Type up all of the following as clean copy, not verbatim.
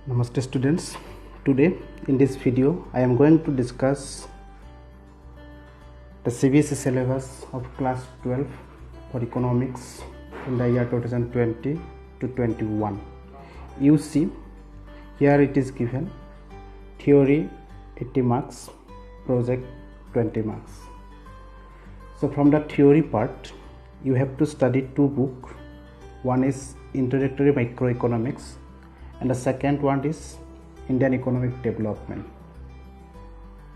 Namaste students. Today in this video I am going to discuss the CBSE syllabus of class 12 for economics in the year 2020 to 21. You see here it is given theory 80 marks, project 20 marks. So from the theory part you have to study two books. One is Introductory Microeconomics and the second one is Indian Economic Development.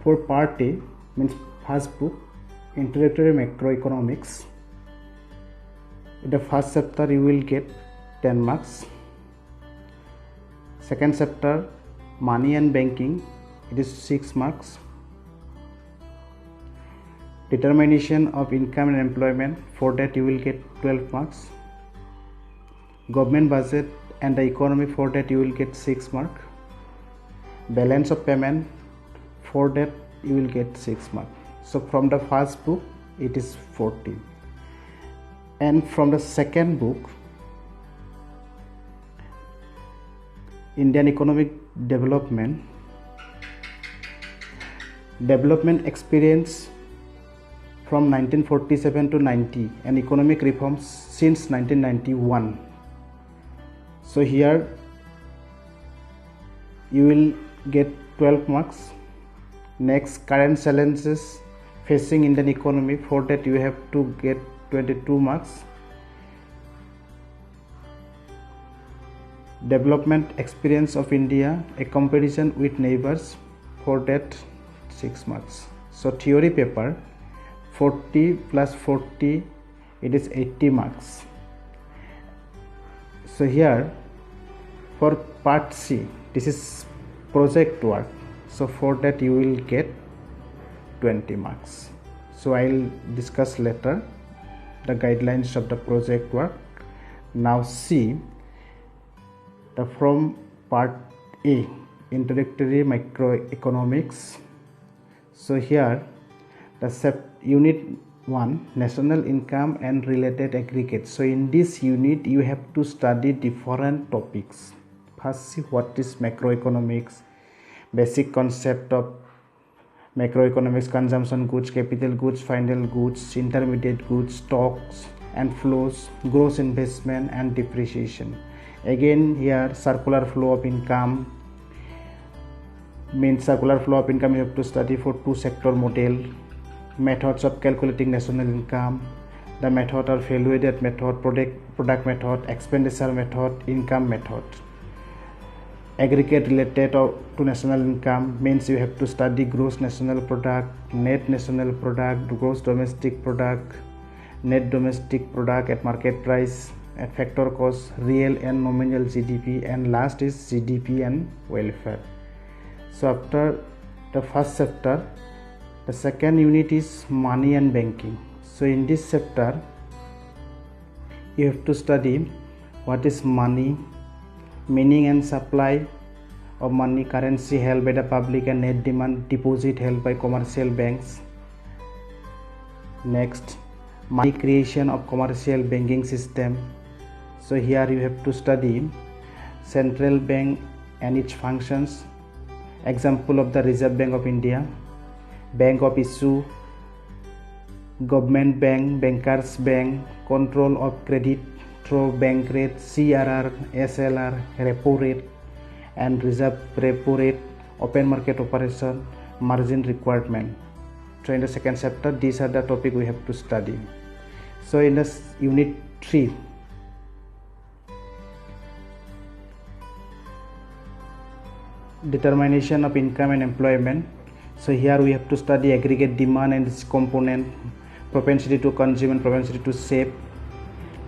For part A means first book Introductory Macroeconomics. In the first chapter you will get 10 marks. Second chapter Money and Banking, it is 6 marks. Determination of Income and Employment, for that you will get 12 marks. Government Budget and the Economy, for that you will get 6 marks. Balance of Payment, for that you will get 6 marks. So from the first book it is 14, and from the second book Indian Economic Development Experience from 1947 to 90 and economic reforms since 1991. So here you will get 12 marks. Next, current challenges facing Indian economy, for that you have to get 22 marks. Development experience of India, a comparison with neighbors, for that 6 marks. So theory paper 40 plus 40, it is 80 marks. So here for part C, this is project work, so for that you will get 20 marks. So I will discuss later the guidelines of the project work. Now see the from part A, Introductory Microeconomics. So here the unit 1, National Income and Related Aggregates. So in this unit you have to study different topics. First, see what is macroeconomics, basic concept of macroeconomics, consumption goods, capital goods, final goods, intermediate goods, stocks and flows, gross investment and depreciation. Again here circular flow of income, means circular flow of income you have to study for two sector model. Methods of calculating national income, the method are value added method, product method, expenditure method, income method. Aggregate related to national income means you have to study gross national product, net national product, gross domestic product, net domestic product at market price, at factor cost, real and nominal GDP, and last is GDP and welfare. So after the first chapter, the second unit is Money and Banking. So in this chapter you have to study what is money, meaning and supply of money, currency held by the public and net demand, deposit held by commercial banks. Next, money creation of commercial banking system. So here you have to study central bank and its functions, example of the Reserve Bank of India, Bank of Issue, Government Bank, Bankers Bank, control of credit through bank rate, CRR, SLR, repo rate and reserve repo rate, open market operation, margin requirement. So in the second chapter these are the topic we have to study. So in this unit 3, determination of income and employment. So here we have to study aggregate demand and its component, propensity to consume and propensity to save,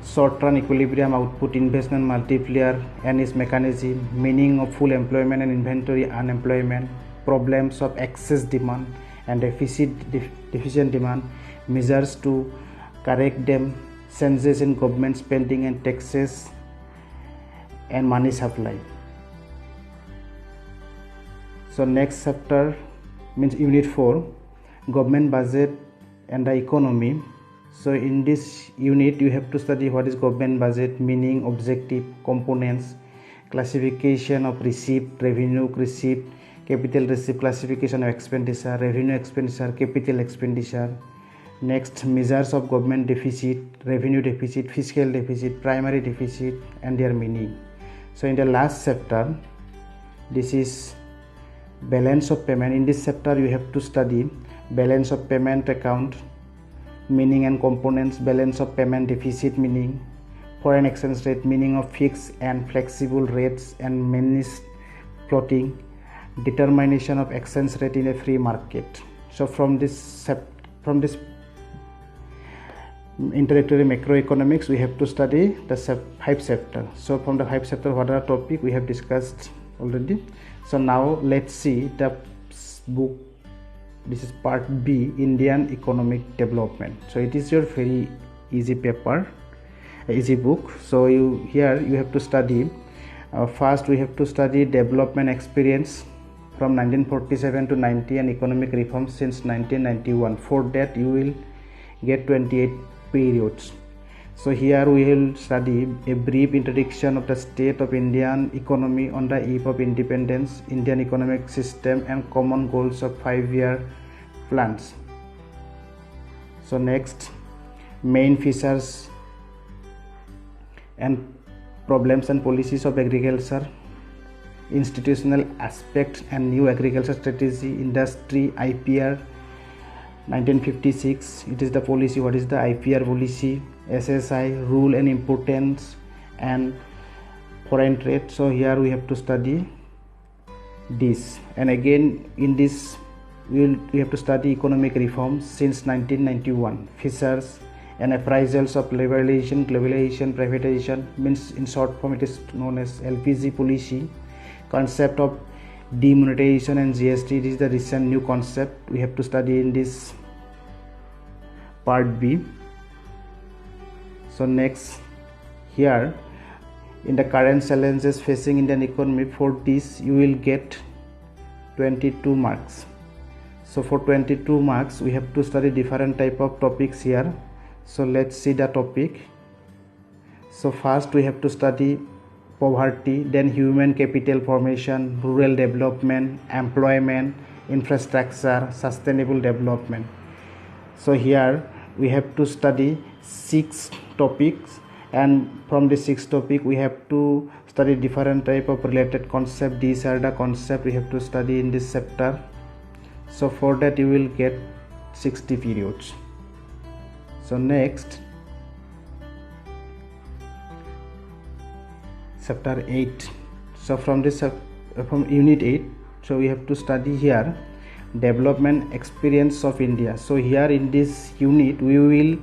short-term equilibrium, output, investment multiplier and its mechanism, meaning of full employment and inventory unemployment, problems of excess demand and deficient demand, measures to correct them, changes in government spending and taxes and money supply. So next chapter means unit 4, Government Budget and the Economy. So in this unit you have to study what is government budget, meaning, objective, components, classification of receipt, revenue receipt, capital receipt, classification of expenditure, revenue expenditure, capital expenditure. Next, measures of government deficit, revenue deficit, fiscal deficit, primary deficit, and their meaning. So in the last chapter, this is balance of payment. In this chapter you have to study balance of payment account, meaning and components, balance of payment deficit meaning, foreign exchange rate meaning of fixed and flexible rates and managed floating, determination of exchange rate in a free market. So from this introductory macroeconomics we have to study the 5 chapter. So from the 5 chapter, what are the topic we have discussed already. So now let's see the book. This is part B, Indian economic development. So it is your very easy paper, easy book. So you have to study first we have to study development experience from 1947 to 90 and economic reforms since 1991. For that you will get 28 periods. So here we will study a brief introduction of the state of Indian economy on the eve of independence, Indian economic system and common goals of 5-year plans. So next, main features and problems and policies of agriculture, institutional aspects and new agriculture strategy, industry, IPR 1956, it is the policy. What is the IPR policy? SSI, rule and importance, and foreign trade. So here we have to study this, and again in this we have to study economic reforms since 1991, features and appraisals of liberalization, globalization, privatization, means in short form it is known as LPG policy, concept of demonetization and GST. It is the recent new concept we have to study in this part B. So next, here in the current challenges facing Indian economy, for this you will get 22 marks. So for 22 marks we have to study different type of topics here. So let's see the topic. So first we have to study poverty, then human capital formation, rural development, employment, infrastructure, sustainable development. So here we have to study 6 topics, and from the 6 topic we have to study different type of related concept. These are the concept we have to study in this chapter. So for that you will get 60 periods. So next, chapter 8. So from unit 8, so we have to study here development experience of India. So here in this unit we will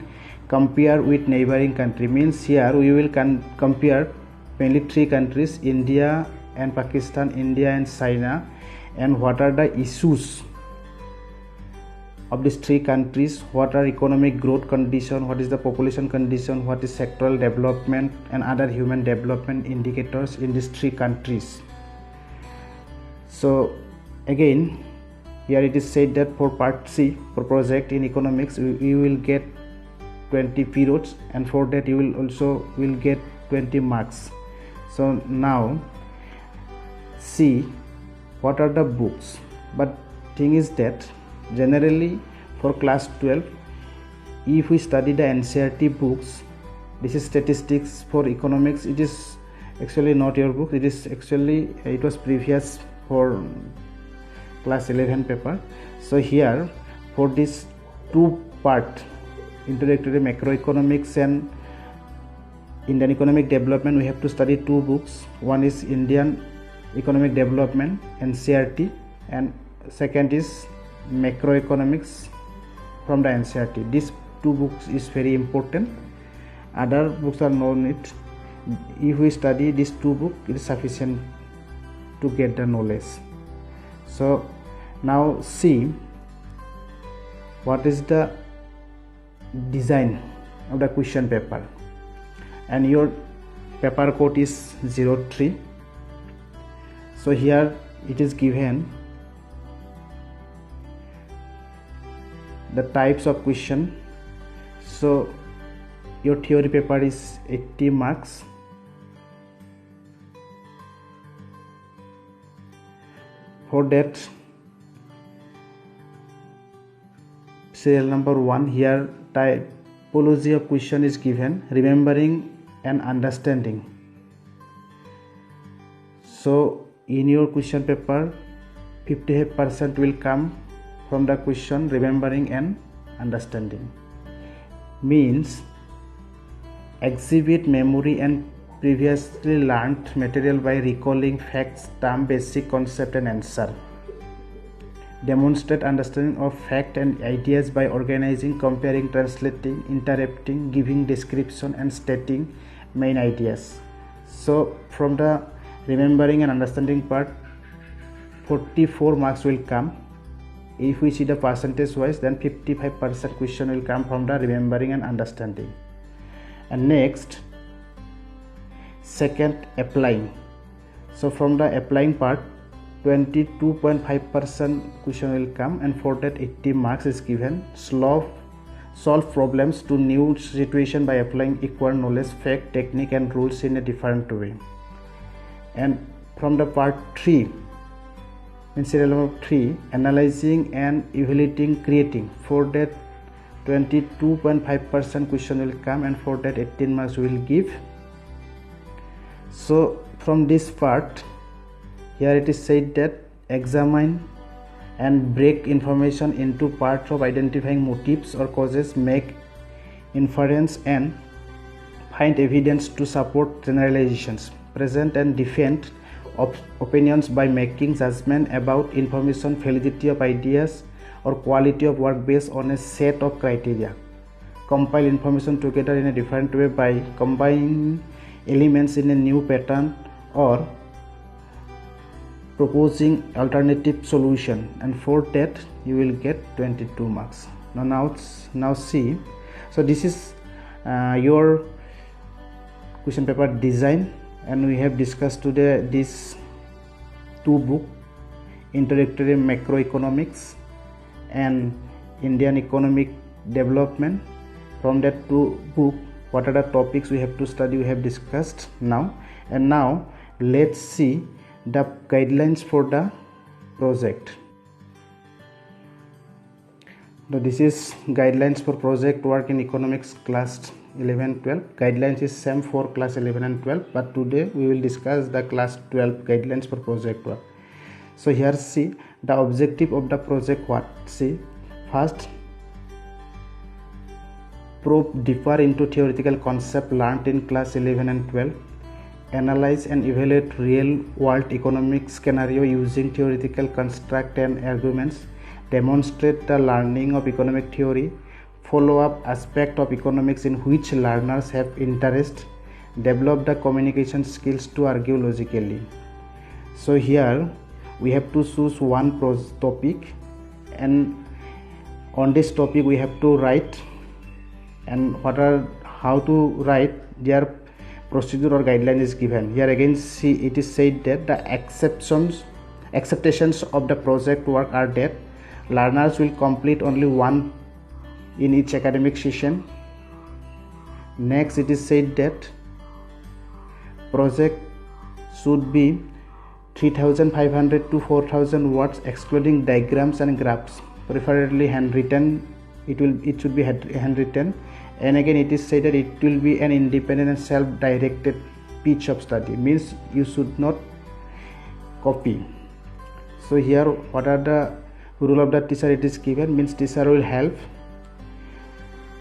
compare with neighboring country, means here we will compare mainly 3 countries, India and Pakistan, India and China, and what are the issues of these 3 countries, what are economic growth condition, what is the population condition, what is sectoral development and other human development indicators in these 3 countries. So again here it is said that for part C, for project in economics, you will get 20 periods, and for that you will get 20 marks. So now see what are the books. But thing is that generally for class 12, if we study the NCERT books, this is statistics for economics, it is actually not your book, it is actually, it was previous for class 11 paper. So here for this 2 part, introductory macroeconomics and Indian economic development, we have to study 2 books. One is Indian economic development NCERT, and second is macroeconomics from the NCERT. These 2 books is very important. Other books are no need. If we study these 2 books, it is sufficient to get the knowledge. So now see what is the design of the question paper, and your paper code is 03. So here it is given the types of question. So your theory paper is 80 marks, for that, serial number 1, here typology of question is given, remembering and understanding. So in your question paper, 55% will come from the question remembering and understanding. Means exhibit memory and previously learned material by recalling facts, term, basic concept and answer. Demonstrate understanding of fact and ideas by organizing, comparing, translating, interpreting, giving description and stating main ideas. So from the remembering and understanding part, 44 marks will come. If we see the percentage wise, then 55% question will come from the remembering and understanding. And next, second, applying. So from the applying part, 22.5% question will come, and for that 80 marks is given. Solve problems to new situation by applying equal knowledge, fact, technique and rules in a different way. And from the part 3, in serial number 3, analyzing and evaluating creating, for that 22.5% question will come, and for that 18 marks will give. So from this part, here it is said that examine and break information into parts of identifying motives or causes, make inference and find evidence to support generalizations, present and defend opinions by making judgment about information, validity of ideas or quality of work based on a set of criteria, compile information together in a different way by combining elements in a new pattern or proposing alternative solution, and for that you will get 22 marks. Now see, so this is your question paper design, and we have discussed today these two books, Introductory Macroeconomics and Indian Economic Development. From that two book, what are the topics we have to study, we have discussed now. And now let's see the guidelines for the project. Now this is guidelines for project work in economics class 11-12. Guidelines is same for class 11 and 12, but today we will discuss the class 12 guidelines for project work. So here see the objective of the project. What? See, first, probe deeper into theoretical concept learned in class 11 and 12. Analyze and evaluate real world economic scenario using theoretical construct and arguments. Demonstrate the learning of economic theory. Follow up aspect of economics in which learners have interest. Develop the communication skills to argue logically. So here we have to choose one topic, and on this topic we have to write, and how to write, their procedure or guideline is given. Here again see, it is said that the acceptations of the project work are that learners will complete only one in each academic session. Next, it is said that project should be 3500 to 4000 words excluding diagrams and graphs, preferably handwritten. It should be handwritten. And again it is said that it will be an independent and self-directed pitch of study, means you should not copy. So here what are the rule of the teacher, it is given, means teacher will help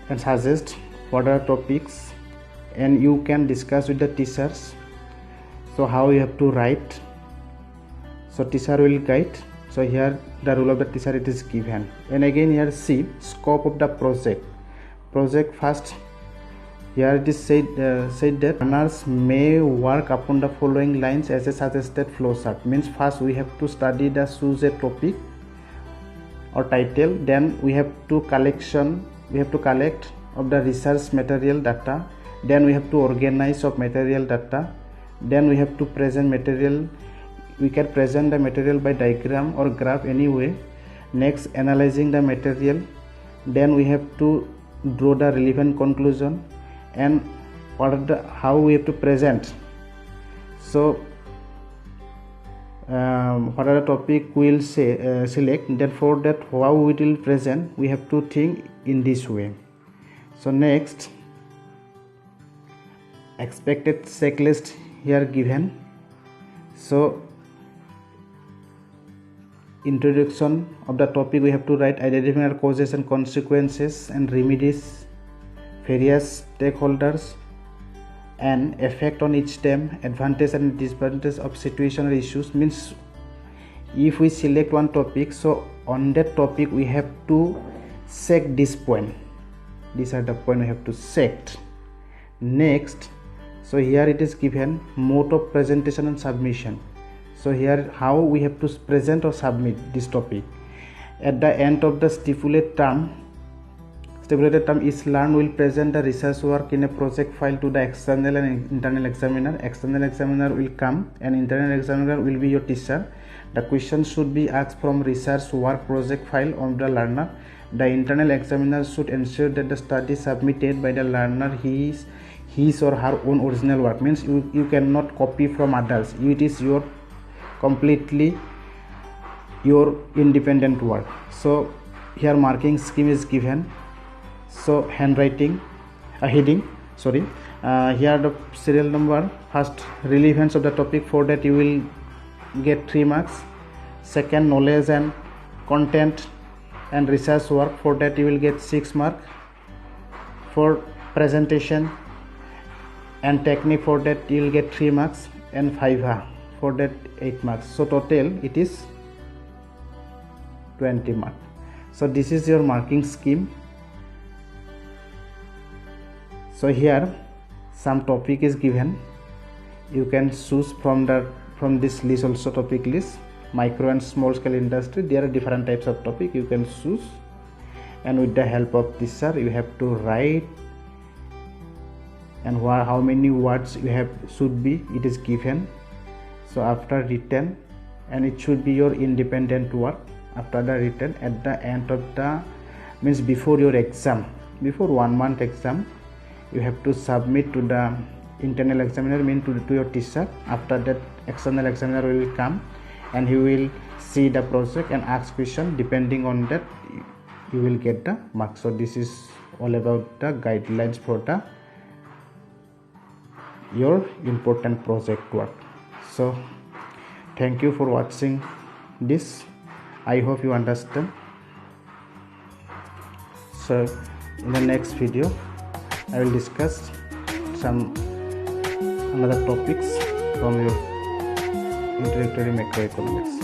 and suggest what are topics, and you can discuss with the teachers. So how you have to write, so teacher will guide. So here the rule of the teacher, it is given. And again here see scope of the project. First, here it is said that learners may work upon the following lines as a suggested flowchart. Means first we have to study the choose a topic or title, then we have to collect of the research material data, then we have to organize of material data, then we have to present material. We can present the material by diagram or graph anyway. Next, analyzing the material, then we have to draw the relevant conclusion, and how we have to present. So what are the topic we will say select, then for that how we will present, we have to think in this way. So next, expected checklist here given. So introduction of the topic, we have to write identifying causes and consequences and remedies, various stakeholders and effect on each them, advantage and disadvantage of situational issues. Means if we select one topic, so on that topic we have to check this point. These are the point we have to check. Next, so here it is given mode of presentation and submission. So here how we have to present or submit this topic. At the end of the stipulated term is learned will present the research work in a project file to the external and internal examiner. External examiner will come and internal examiner will be your teacher. The question should be asked from research work project file of the learner. The internal examiner should ensure that the study submitted by the learner his or her own original work. Means you cannot copy from others. It is your completely your independent work. So here marking scheme is given. So handwriting, heading, sorry, here the serial number, first relevance of the topic, for that you will get 3 marks. Second, knowledge and content and research work, for that you will get 6 marks. For presentation and technique, for that you will get 3 marks, and 5 for that 8 marks. So total it is 20 marks. So this is your marking scheme. So here some topic is given. You can choose from this list also, topic list. Micro and small scale industry, there are different types of topic you can choose, and with the help of this sir you have to write, and how many words you have should be, it is given. So after written, and it should be your independent work. After the written, at the end of the means before your exam, before 1 month exam, you have to submit to the internal examiner, mean to your teacher. After that, external examiner will come and he will see the project and ask question. Depending on that, you will get the marks. So this is all about the guidelines for your important project work. So thank you for watching this. I hope you understand. So in the next video I will discuss some another topics from your introductory macroeconomics.